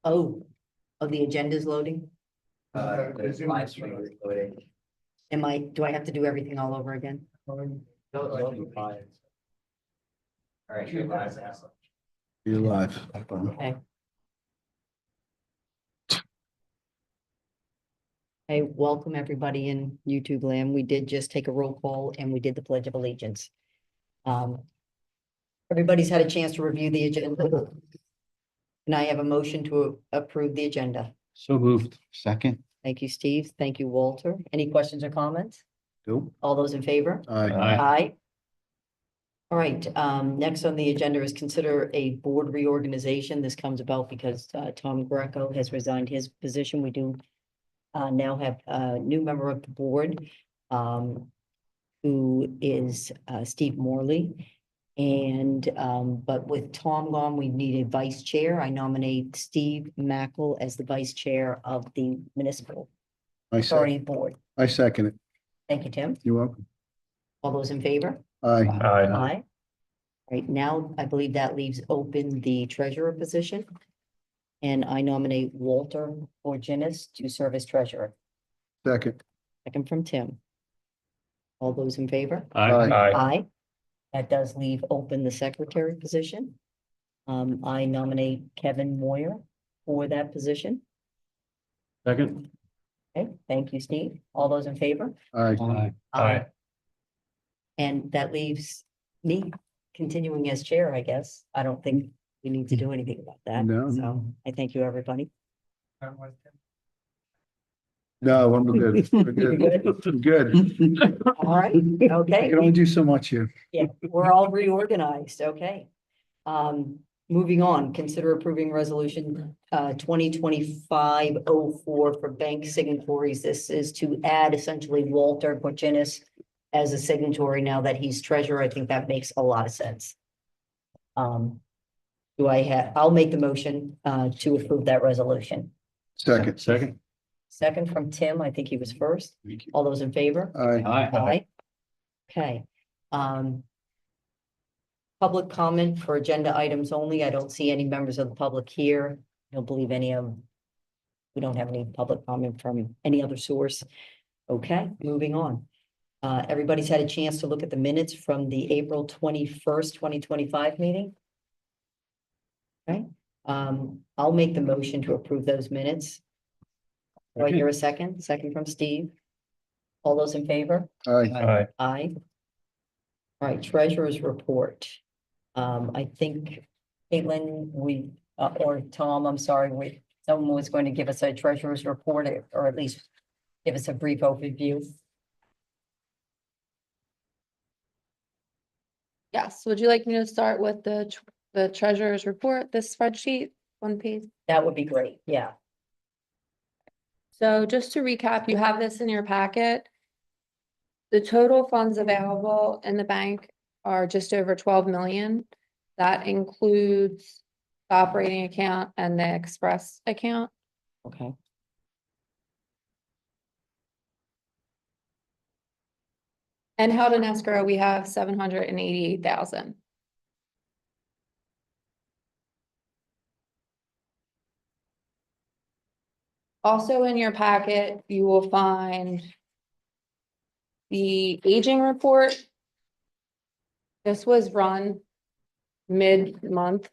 Oh, the agenda's loading? The live stream is loading. Do I have to do everything all over again? All right, you're live now. You're live. Okay. Hey, welcome everybody in YouTube land. We did just take a roll call and we did the Pledge of Allegiance. Everybody's had a chance to review the agenda. And I have a motion to approve the agenda. So moved. Second. Thank you, Steve. Thank you, Walter. Any questions or comments? Nope. All those in favor? Aye. Aye. All right, next on the agenda is consider a board reorganization. This comes about because Tom Greco has resigned his position. We do now have a new member of the board who is Steve Morley. And but with Tom gone, we need a vice chair. I nominate Steve Mackel as the vice chair of the Municipal Authority Board. I second it. Thank you, Tim. You're welcome. All those in favor? Aye. Aye. Right now, I believe that leaves open the treasurer position. And I nominate Walter Borginis to serve as treasurer. Second. Second from Tim. All those in favor? Aye. Aye. That does leave open the secretary position. I nominate Kevin Moyer for that position. Second. Okay, thank you, Steve. All those in favor? Aye. And that leaves me continuing as chair, I guess. I don't think we need to do anything about that. No. So I thank you, everybody. No, I'm good. We're good. I'm good. All right, I okay. can only do so much here. Yeah, we're all reorganized, okay. Moving on, consider approving resolution 2025-04 for bank signatories. This is to add essentially Walter Borginis as a signatory now that he's treasurer. I think that makes a lot of sense. I'll make the motion to approve that resolution. Second. Second. Second from Tim, I think he was first. All those in favor? Aye. Aye. Okay. Public comment for agenda items only. I don't see any members of the public here. I don't believe we don't have any public comment from any other source. Okay, moving on. Everybody's had a chance to look at the minutes from the April 21st, 2025 meeting. Okay, I'll make the motion to approve those minutes. Do I hear a second? Second from Steve. All those in favor? Aye. Aye. All right, treasurer's report. I think Caitlin, or Tom, I'm sorry, someone was going to give us a treasurer's report or at least give us a brief overview. Yes, would you like me to start with the treasurer's report, this spreadsheet, one page? That would be great, yeah. So just to recap, you have this in your packet. The total funds available in the bank are just over 12 million. That includes the operating account and the express account. Okay. And held in escrow, we have 788,000. Also in your packet, you will find the aging report. This was run mid-month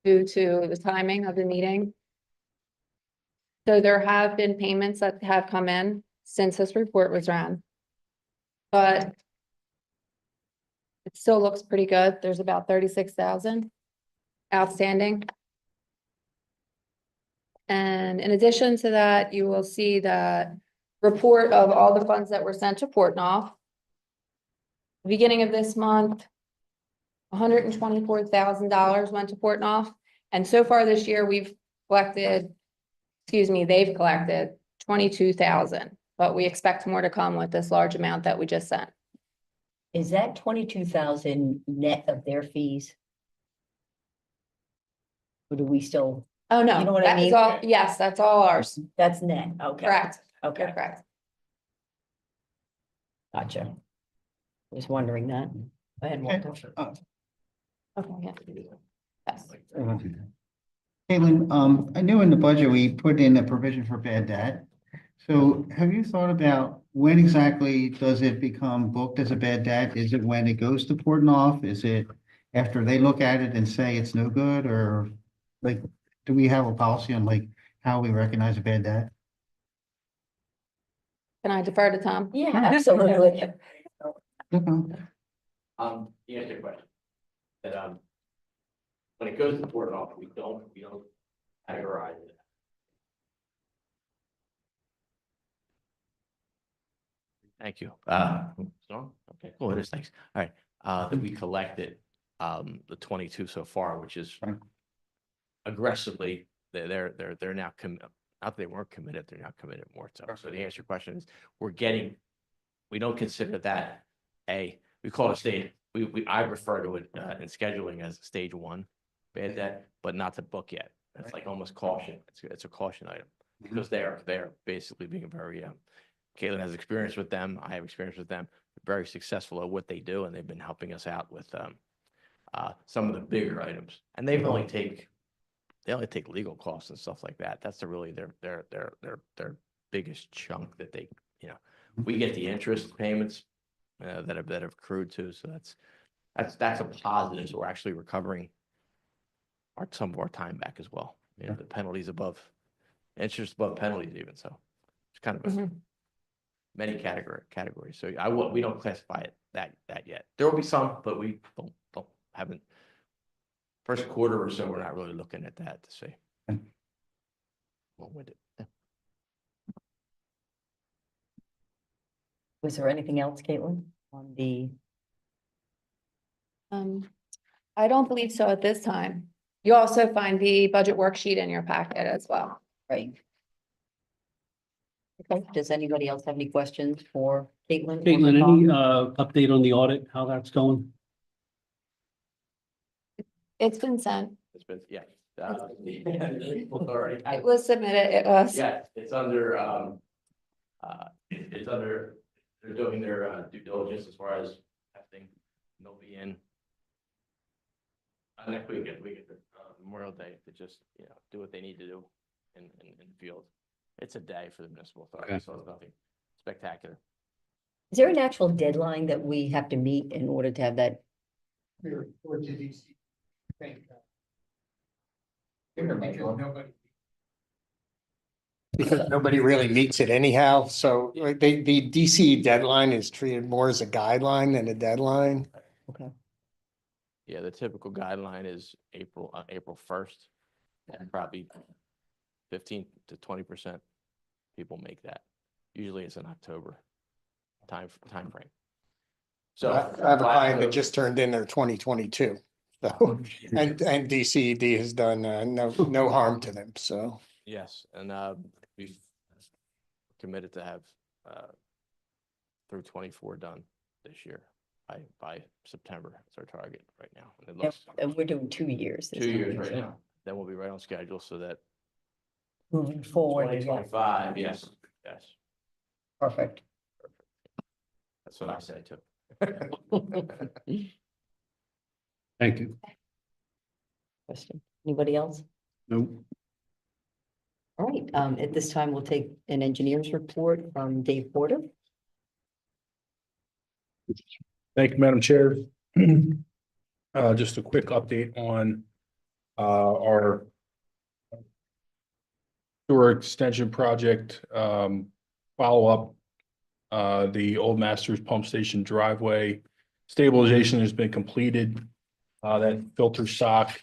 due to the timing of the meeting. So there have been payments that have come in since this report was run. But it still looks pretty good. There's about 36,000 outstanding. And in addition to that, you will see the report of all the funds that were sent to Portnoff. Beginning of this month, $124,000 went to Portnoff. And so far this year, they've collected 22,000, but we expect more to come with this large amount that we just sent. Is that 22,000 net of their fees? Or do we still, Oh, no, You know what I that is mean? all, yes, that's all ours. that's net, okay. Correct. Okay, You're correct. gotcha. Was wondering that. Go ahead, Walter. Okay, yeah. Yes. Caitlin, I know in the budget we put in a provision for bad debt. So have you thought about when exactly does it become booked as a bad debt? Is it when it goes to Portnoff? Is it after they look at it and say it's no good, or like, do we have a policy on like how we recognize a bad debt? Can I defer to Tom? Yeah, absolutely. Okay. The answer to your question, that, when it goes to Portnoff, we don't categorize it. Thank you. Strong? Okay, cool, it is, thanks. All right, that we collected, the 22 so far, which is Right. aggressively, they're now not that they weren't committed, they're now committed more so. So to answer your question is, we don't consider that we call it stage, I refer to it, in scheduling as stage one bad debt, but not to book yet. It's like almost caution. It's a caution item because they're basically being very, Caitlin has experience with them. I have experience with them. They're very successful at what they do, and they've been helping us out with some of the bigger items. And they only take legal costs and stuff like that. That's really their biggest chunk that they, we get the interest payments that have accrued to. So that's a positive. So we're actually recovering some of our time back as well. The penalties interest above penalties even. So it's kind of a many categories. So we don't classify it that yet. There will be some, but we haven't. First quarter or so, we're not really looking at that to see. Long-winded. Yeah. Was there anything else, Caitlin, on the? I don't believe so at this time. You also find the budget worksheet in your packet as well. Right. Okay, does anybody else have any questions for Caitlin? Caitlin, any update on the audit, how that's going? It's been sent. It's been, yeah. Authority. It was submitted. It was. Yeah, it's under, they're doing their due diligence as far as testing. They'll be in next weekend, Memorial Day, to just, do what they need to do in the field. It's a day for the municipal authority, Okay. so it's nothing spectacular. Is there an actual deadline that we have to meet in order to have that? Because nobody really meets it anyhow, so like the DC deadline is treated more as a guideline than a deadline. Okay. Yeah, the typical guideline is April 1st, and probably 15 to 20% people make that. Usually it's in October time frame. So I have a client that just turned in their 2022, so, and DCED has done no harm to them, so. yes, and we've committed to have through 24 done this year by September. That's our target right now. And it looks And we're doing 2 years. this 2 years time, right so now. Then we'll be right on schedule so that Moving forward, yeah, 2025, yes. perfect. That's what I say too. Thank you. Question. Anybody else? Nope. All right, at this time, we'll take an engineer's report from Dave Porter. Thank you, Madam Chair. Just a quick update on our sewer extension project follow-up. The Old Masters Pump Station driveway stabilization has been completed. That filter sock,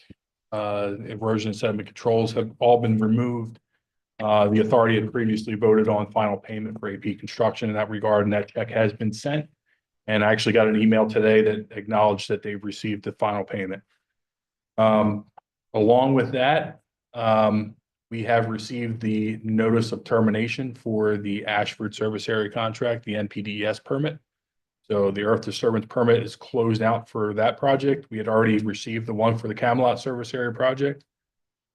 erosion and sediment controls have all been removed. The authority had previously voted on final payment for AP construction in that regard, and that check has been sent. And I actually got an email today that acknowledged that they've received the final payment. Along with that, we have received the notice of termination for the Ashford Service Area contract, the NPDES permit. So the earth disturbance permit is closed out for that project. We had already received the one for the Camelot Service Area project.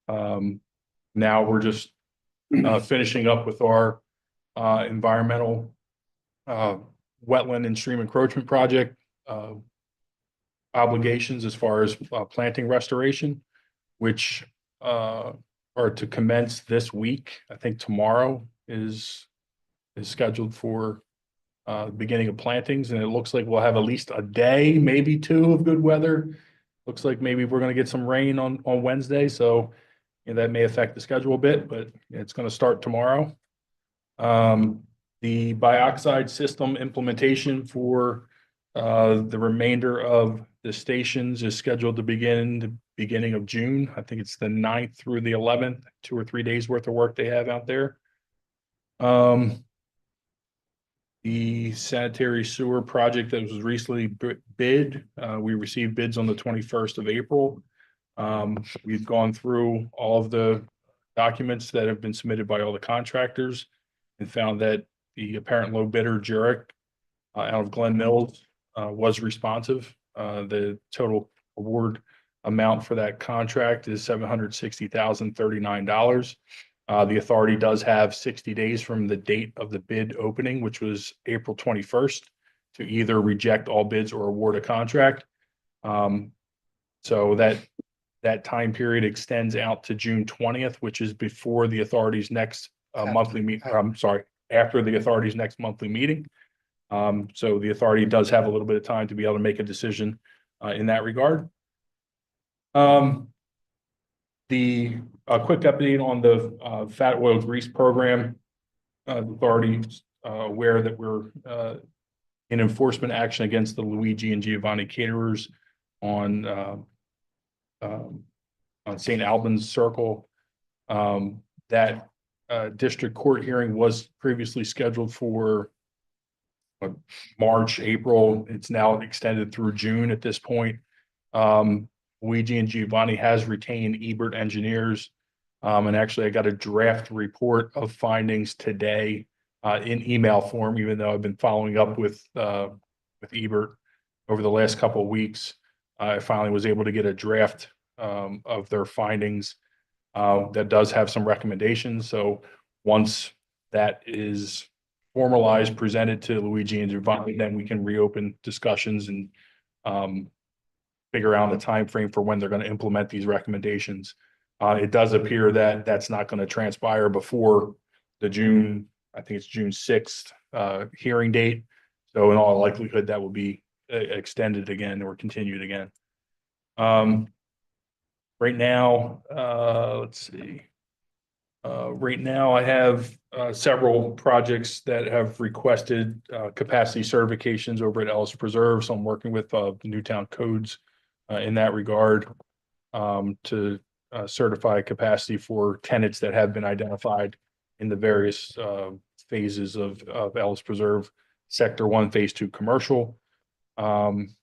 Now we're just finishing up with our environmental wetland and stream encroachment project obligations as far as planting restoration, which or to commence this week. I think tomorrow is scheduled for beginning of plantings, and it looks like we'll have at least a day, maybe two of good weather. Looks like maybe we're gonna get some rain on Wednesday, so that may affect the schedule a bit, but it's gonna start tomorrow. The bioxide system implementation for the remainder of the stations is scheduled to begin the beginning of June. I think it's the 9th through the 11th, 2 or 3 days worth of work they have out there. The sanitary sewer project that was recently bid, we received bids on the 21st of April. We've gone through all of the documents that have been submitted by all the contractors and found that the apparent low bidder, Jurek, out of Glen Mills, was responsive. The total award amount for that contract is $760,039. The authority does have 60 days from the date of the bid opening, which was April 21st, to either reject all bids or award a contract. So that time period extends out to June 20th, which is before the authority's next monthly meet. I'm sorry, after the authority's next monthly meeting. So the authority does have a little bit of time to be able to make a decision in that regard. The quick update on the fat oil grease program. The authority's aware that we're in enforcement action against the Luigi and Giovanni caterers on St. Albans Circle. That district court hearing was previously scheduled for March, April. It's now extended through June at this point. Luigi and Giovanni has retained Ebert Engineers. And actually I got a draft report of findings today in email form, even though I've been following up with Ebert over the last couple of weeks. I finally was able to get a draft of their findings that does have some recommendations. So once that is formalized, presented to Luigi and Giovanni, then we can reopen discussions and figure out a time frame for when they're going to implement these recommendations. It does appear that that's not going to transpire before the June, I think it's June 6th hearing date. So in all likelihood, that will be extended again or continued again. Right now, let's see. Right now, I have several projects that have requested capacity certifications over at Ellis Preserve. So I'm working with the Newtown codes in that regard to certify capacity for tenants that have been identified in the various phases of Ellis Preserve, Sector 1, Phase 2 commercial. And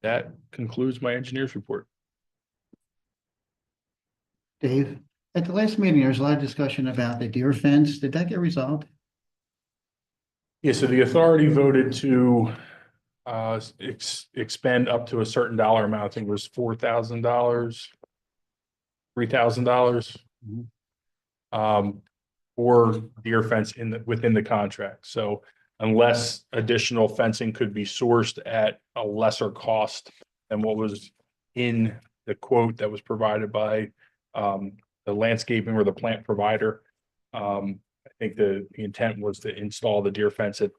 that concludes my engineer's report. Dave, at the last meeting, there was a lot of discussion about the deer fence. Did that get resolved? Yeah, so the authority voted to expend up to a certain dollar amount. I think it was $4,000, $3,000 for deer fence within the contract. So unless additional fencing could be sourced at a lesser cost than what was in the quote that was provided by the landscaping or the plant provider, I think the intent was to install the deer fence at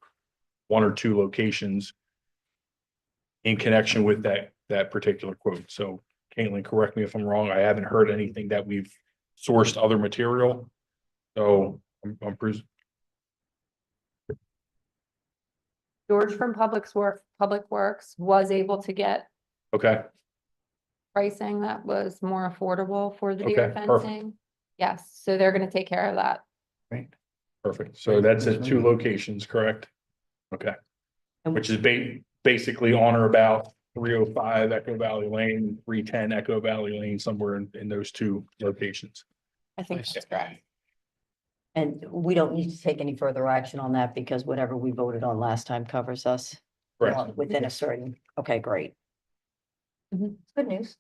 1 or 2 locations in connection with that particular quote. So Caitlin, correct me if I'm wrong. I haven't heard anything that we've sourced other material. So I'm George from Public Works was able to get okay. pricing that was more affordable for the deer Okay, perfect. fencing. Yes, so they're gonna take care of that. Right. Perfect. So that's at 2 locations, correct? Okay. And- Which is basically on or about 305 Echo Valley Lane, 310 Echo Valley Lane, somewhere in those 2 locations. I think that's correct. And we don't need to take any further action on that because whatever we voted on last time covers us. Correct. Within a certain, okay, great. Mhm. Good news.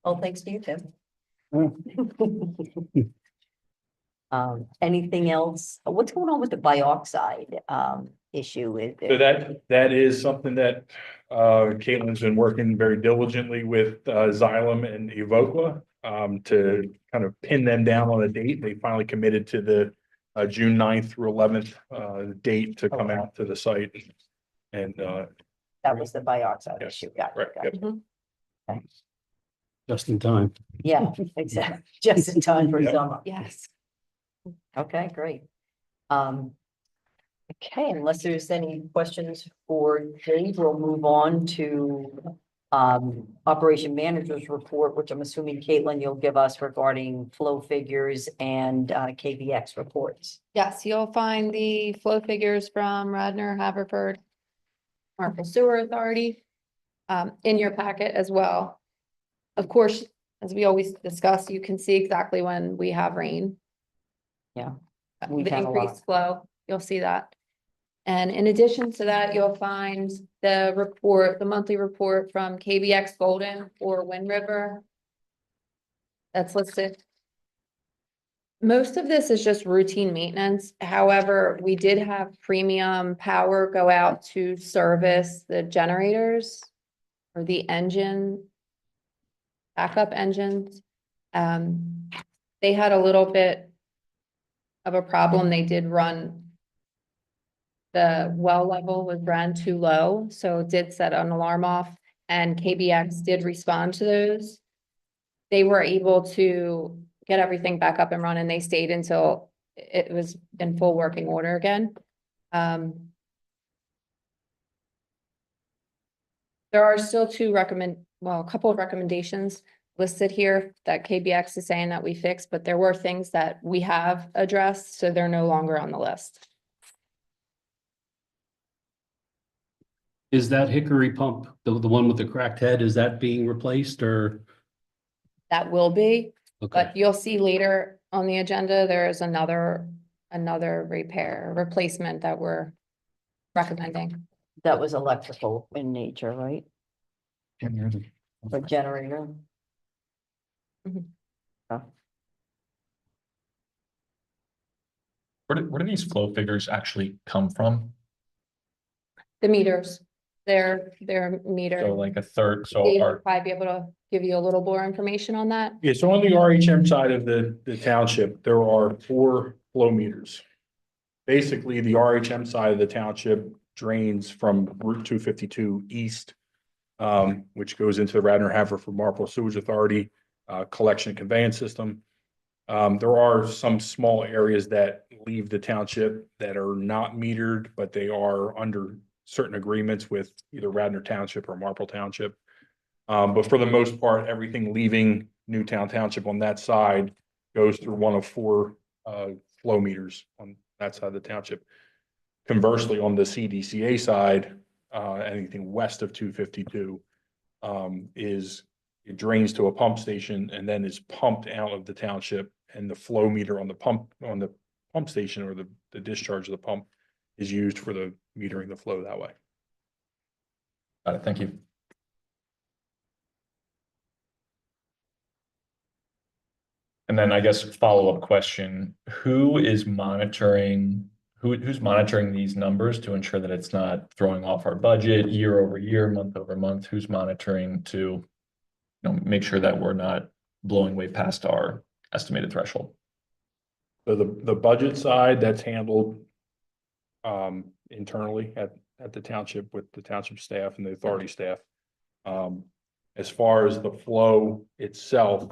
Well, thanks to you, Tim. Anything else? What's going on with the bioxide? issue is. So that is something that Caitlin's been working very diligently with Xylem and Evoqua to kind of pin them down on a date. They finally committed to the June 9th through 11th date to come out to the site. And That was the dioxide Yes, issue. Got it, right, got it. Mhm. Just in time. Yeah, exactly. Just in time for Yep. summer. Yes. Okay, great. Okay, unless there's any questions for Dave, we'll move on to operation manager's report, which I'm assuming Caitlin, you'll give us regarding flow figures and KVX reports. Yes, you'll find the flow figures from Radnor, Haverford, Marple Sewer Authority, in your packet as well. Of course, as we always discuss, you can see exactly when we have rain. Yeah, we've The had a lot. increased flow, you'll see that. And in addition to that, you'll find the report, the monthly report from KBX Golden or Wind River. That's listed. Most of this is just routine maintenance. However, we did have premium power go out to service the generators or the engine, backup engines. They had a little bit of a problem. They did run, the well level was ran too low, so it did set an alarm off, and KBX did respond to those. They were able to get everything back up and run, and they stayed until it was in full working order again. There are still a couple of recommendations listed here that KBX is saying that we fixed, but there were things that we have addressed, so they're no longer on the list. Is that Hickory pump, the one with the cracked head, is that being replaced or? That will be, Okay, but you'll see later on the agenda, there is another replacement that we're recommending. That was electrical in nature, right? For generator. Where do these flow figures actually come from? The meters, their meter. So like a third, so Dave will our, probably be able to give you a little more information on that. yeah, so on the RHM side of the township, there are 4 flow meters. Basically, the RHM side of the township drains from Route 252 east, which goes into the Radnor Haverford Marple Sewage Authority collection and conveyance system. There are some small areas that leave the township that are not metered, but they are under certain agreements with either Radnor Township or Marple Township. But for the most part, everything leaving Newtown Township on that side goes through one of 4 flow meters on that side of the township. Conversely, on the CDCA side, anything west of 252 it drains to a pump station and then is pumped out of the township, and the flow meter on the pump station or the discharge of the pump is used for the metering the flow that way. got it, thank you. And then I guess follow-up question, who's monitoring these numbers to ensure that it's not throwing off our budget year over year, month over month? Who's monitoring to, make sure that we're not blowing way past our estimated threshold? So the budget side, that's handled internally at the township with the township staff and the authority staff. As far as the flow itself,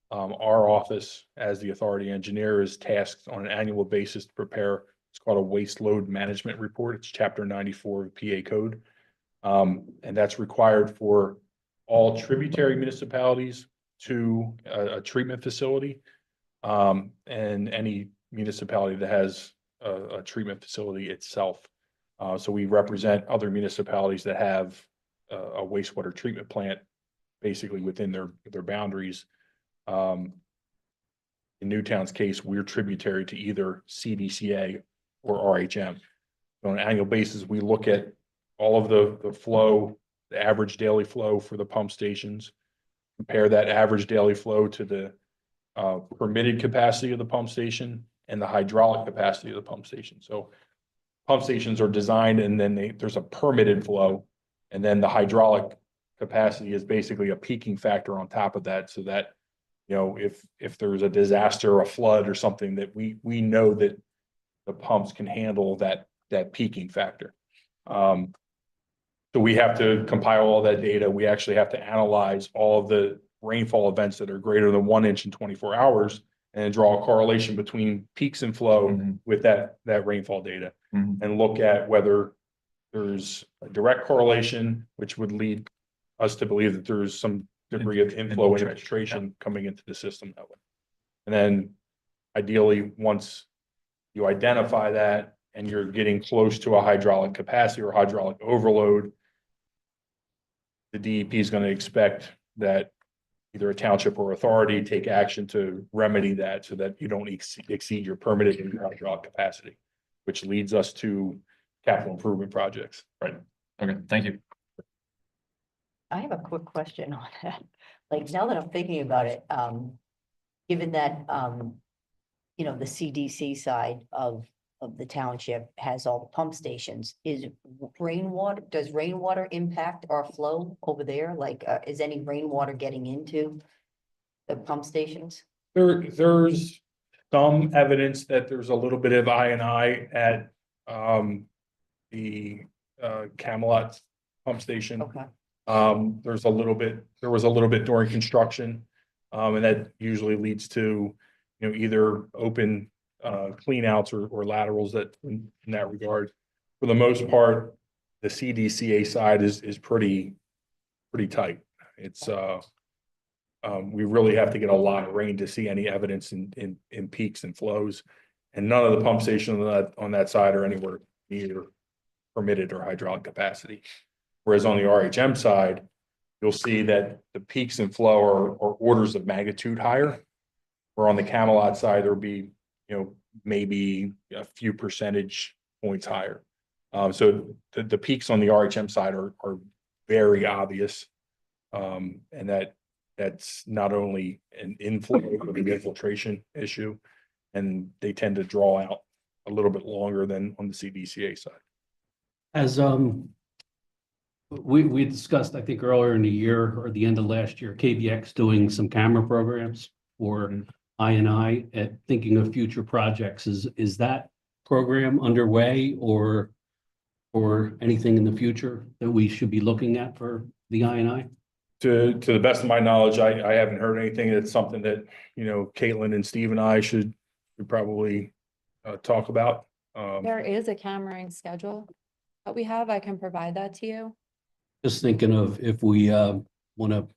our office as the authority engineer is tasked on an annual basis to prepare, it's called a waste load management report. It's chapter 94 of PA code. And that's required for all tributary municipalities to a treatment facility. And any municipality that has a treatment facility itself. So we represent other municipalities that have a wastewater treatment plant basically within their boundaries. In Newtown's case, we're tributary to either CDCA or RHM. On an annual basis, we look at all of the flow, the average daily flow for the pump stations, compare that average daily flow to the permitted capacity of the pump station and the hydraulic capacity of the pump station. So pump stations are designed and then there's a permitted flow. And then the hydraulic capacity is basically a peaking factor on top of that, so that, you know, if there's a disaster, a flood or something, that we know that the pumps can handle that peaking factor. So we have to compile all that data. We actually have to analyze all of the rainfall events that are greater than 1 inch in 24 hours and draw a correlation between peaks and flow Mhm. with that rainfall data, Mhm. and look at whether there's a direct correlation, which would lead us to believe that there's some degree of inflow and infiltration coming into the system that way. And then ideally, once you identify that and you're getting close to a hydraulic capacity or hydraulic overload, the DEP is going to expect that either a township or authority take action to remedy that, so that you don't exceed your permitted hydraulic capacity, which leads us to capital improvement projects. Right. Okay, thank you. I have a quick question on that. Like, now that I'm thinking about it, given that, you know, the CDC side of the township has all the pump stations, does rainwater impact our flow over there? Like, is any rainwater getting into the pump stations? There's some evidence that there's a little bit of I&I at the Camelot pump station. Okay, There was a little bit during construction. And that usually leads to, you know, either open clean outs or laterals that in that regard. For the most part, the CDCA side is pretty tight. It's we really have to get a lot of rain to see any evidence in peaks and flows. And none of the pump stations on that side are anywhere near permitted or hydraulic capacity. Whereas on the RHM side, you'll see that the peaks and flow are orders of magnitude higher. Where on the Camelot side, there'll be, you know, maybe a few percentage points higher. So the peaks on the RHM side are very obvious. And that's not only an inflow, but an infiltration issue. And they tend to draw out a little bit longer than on the CDCA side. As, we discussed, I think earlier in the year or the end of last year, KBX doing some camera programs for I&I at thinking of future projects. Is that program underway or anything in the future that we should be looking at for the I&I? To the best of my knowledge, I haven't heard anything. It's something that, you know, Caitlin and Steve and I should probably talk about. There is a cameraing schedule that we have. I can provide that to you. Just thinking of if we want to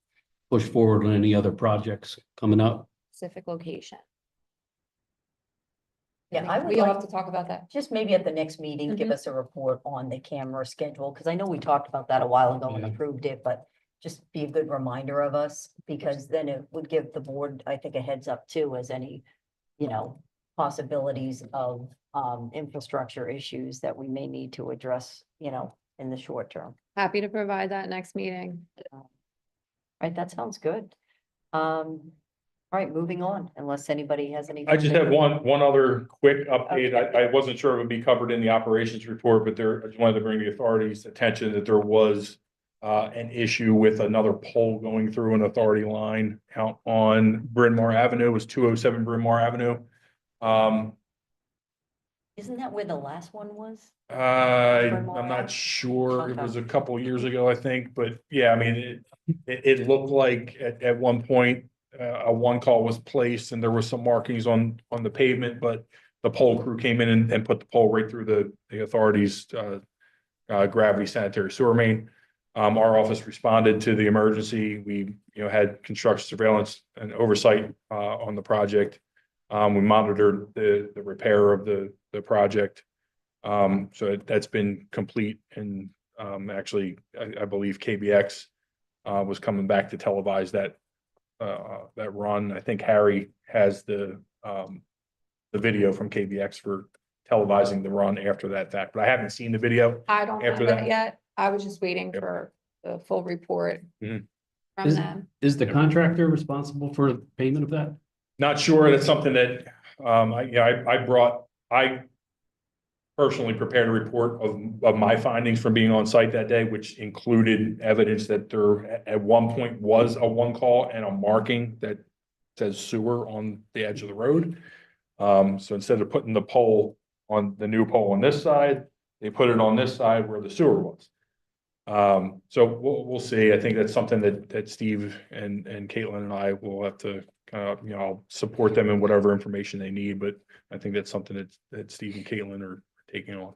push forward on any other projects coming up. Specific location. yeah, I would We'll like, have to talk about that. just maybe at the next meeting, give us a report on the camera schedule, because I know we talked about that a while ago and Yeah. approved it, but just be a good reminder of us, because then it would give the board, I think, a heads up too, as any, you know, possibilities of infrastructure issues that we may need to address, you know, in the short term. Happy to provide that next meeting. Right, that sounds good. All right, moving on, unless anybody has any. I just have one other quick update. I wasn't sure it would be covered in the operations report, but I just wanted to bring the authority's attention that there was an issue with another pole going through an authority line out on Bryn Mawr Avenue. It was 207 Bryn Mawr Avenue. Isn't that where the last one was? I'm not sure. It was a couple years ago, I think, but yeah, I mean, it looked like at one point, a one call was placed and there was some markings on the pavement, but the pole crew came in and put the pole right through the authority's gravity sanitary sewer main. Our office responded to the emergency. We, you know, had construction surveillance and oversight on the project. We monitored the repair of the project. So that's been complete, and actually, I believe KBX was coming back to televise that run. I think Harry has the video from KBX for televising the run after that fact, but I haven't seen the video. I don't have After that that? yet. I was just waiting Yep. for the full report Mhm. from Is- them. Is the contractor responsible for payment of that? Not sure. That's something that I personally prepared a report of my findings from being on site that day, which included evidence that there at one point was a one call and a marking that says sewer on the edge of the road. So instead of putting the pole on the new pole on this side, they put it on this side where the sewer was. So we'll see. I think that's something that Steve and Caitlin and I will have to kind of, I'll support them in whatever information they need, but I think that's something that Steve and Caitlin are taking on.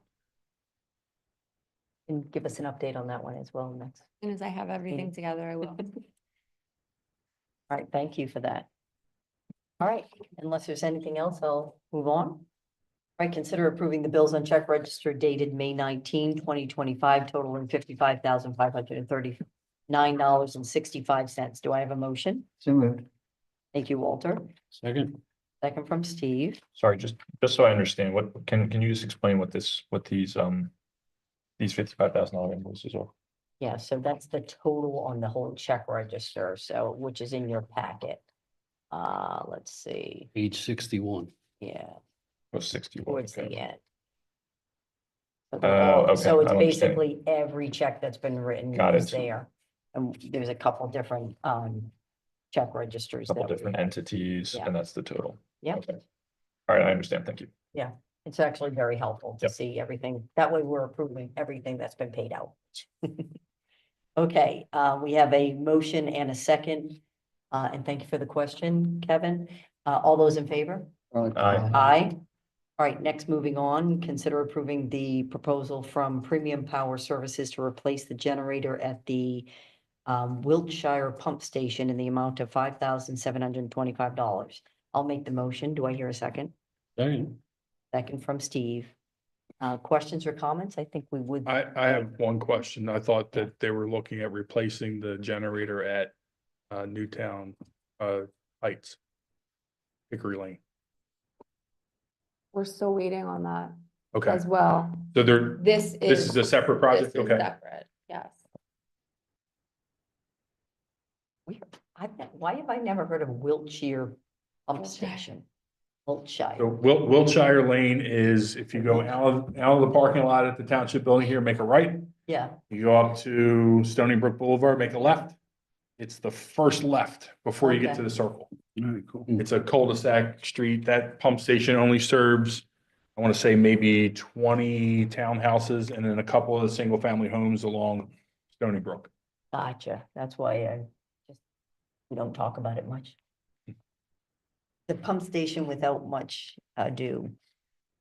And give us an update on that one as well next. As soon as I have everything together, I will. All right, thank you for that. All right, unless there's anything else, I'll move on. All right, consider approving the bills on check register dated May 19, 2025, totaling $55,539.65. Do I have a motion? So moved. Thank you, Walter. Second. Second from Steve. Sorry, just so I understand, what, can you just explain what these $55,000 invoices are? Yeah, so that's the total on the whole check register, so, which is in your packet. Let's see, Page 61. yeah, Oh, 61. towards the Okay. end. Okay, So it's I understand. basically every check that's been written Got is it. there. And there's a couple different, check registers. Couple that we different have. entities, Yeah. and that's the total. Yep. Okay. All right, I understand. Thank you. It's actually very helpful to Yep. see everything. That way we're approving everything that's been paid out. Okay, we have a motion and a second. And thank you for the question, Kevin. All those in favor? Aye. Aye. All right, next, moving on, consider approving the proposal from Premium Power Services to replace the generator at the Wiltshire Pump Station in the amount of $5,725. I'll make the motion. Do I hear a second? Second. Second from Steve. Questions or comments? I think we would. I have one question. I thought that they were looking at replacing the generator at Newtown Heights, Hickory Lane. We're still waiting on that Okay, as well. so This this is a separate project. this is Okay, separate, yes. Weird. Why have I never heard of Wiltshire Pump Wiltshire. Station? Wiltshire. so Wiltshire Lane is if you go out of the parking lot at the township building here, make a right. Yeah, You go up to Stony Brook Boulevard, make a left. It's the first left before you get to Okay. the circle. All right, cool. It's a cul-de-sac street. That pump station only serves, I want to say maybe 20 townhouses and then a couple of the single-family homes along Stony Brook. gotcha. That's why we don't talk about it much. The pump station without much ado.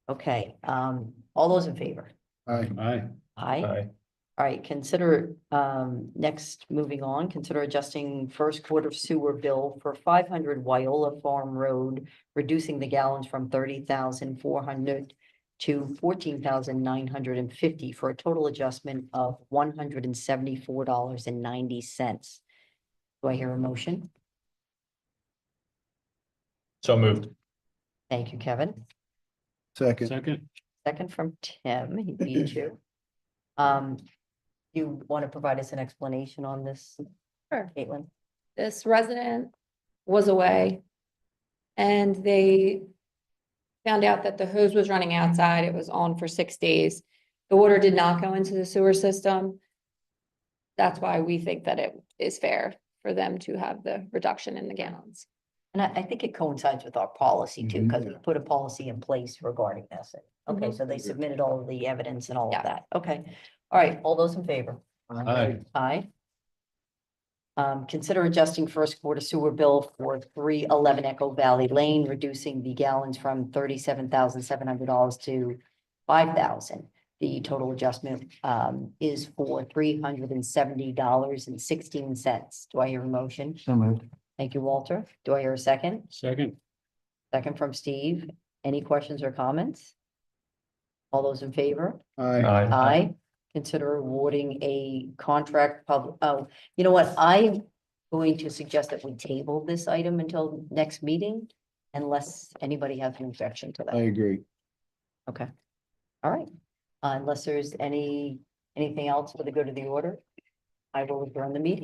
Okay, all those in favor? Aye. Aye. Aye. Aye. All right, consider, next, moving on, consider adjusting first quarter sewer bill for 500 Wyola Farm Road, reducing the gallons from 30,400 to 14,950 for a total adjustment of $174.90. Do I hear a motion? So moved. Thank you, Kevin. Second. Second. Second from Tim, he beat you. You want to provide us an explanation on this, Sure. Caitlin? This resident was away and they found out that the hose was running outside. It was on for 6 days. The water did not go into the sewer system. That's why we think that it is fair for them to have the reduction in the gallons. And I think it coincides with our policy too, because we put a policy in place regarding this. Okay, so they submitted all of the evidence and all Yeah. of that. Okay. All right, all those in favor? Aye. Aye. Consider adjusting first quarter sewer bill for 311 Echo Valley Lane, reducing the gallons from $37,700 to 5,000. The total adjustment is for $370.16. Do I hear a motion? So moved. Thank you, Walter. Do I hear a second? Second. Second from Steve. Any questions or comments? All those in favor? Aye. Aye. Consider awarding a contract you know what? I'm going to suggest that we table this item until next meeting unless anybody has an objection to that. agree. Okay. All right. Unless there's anything else for the good of the order, I will adjourn the meeting.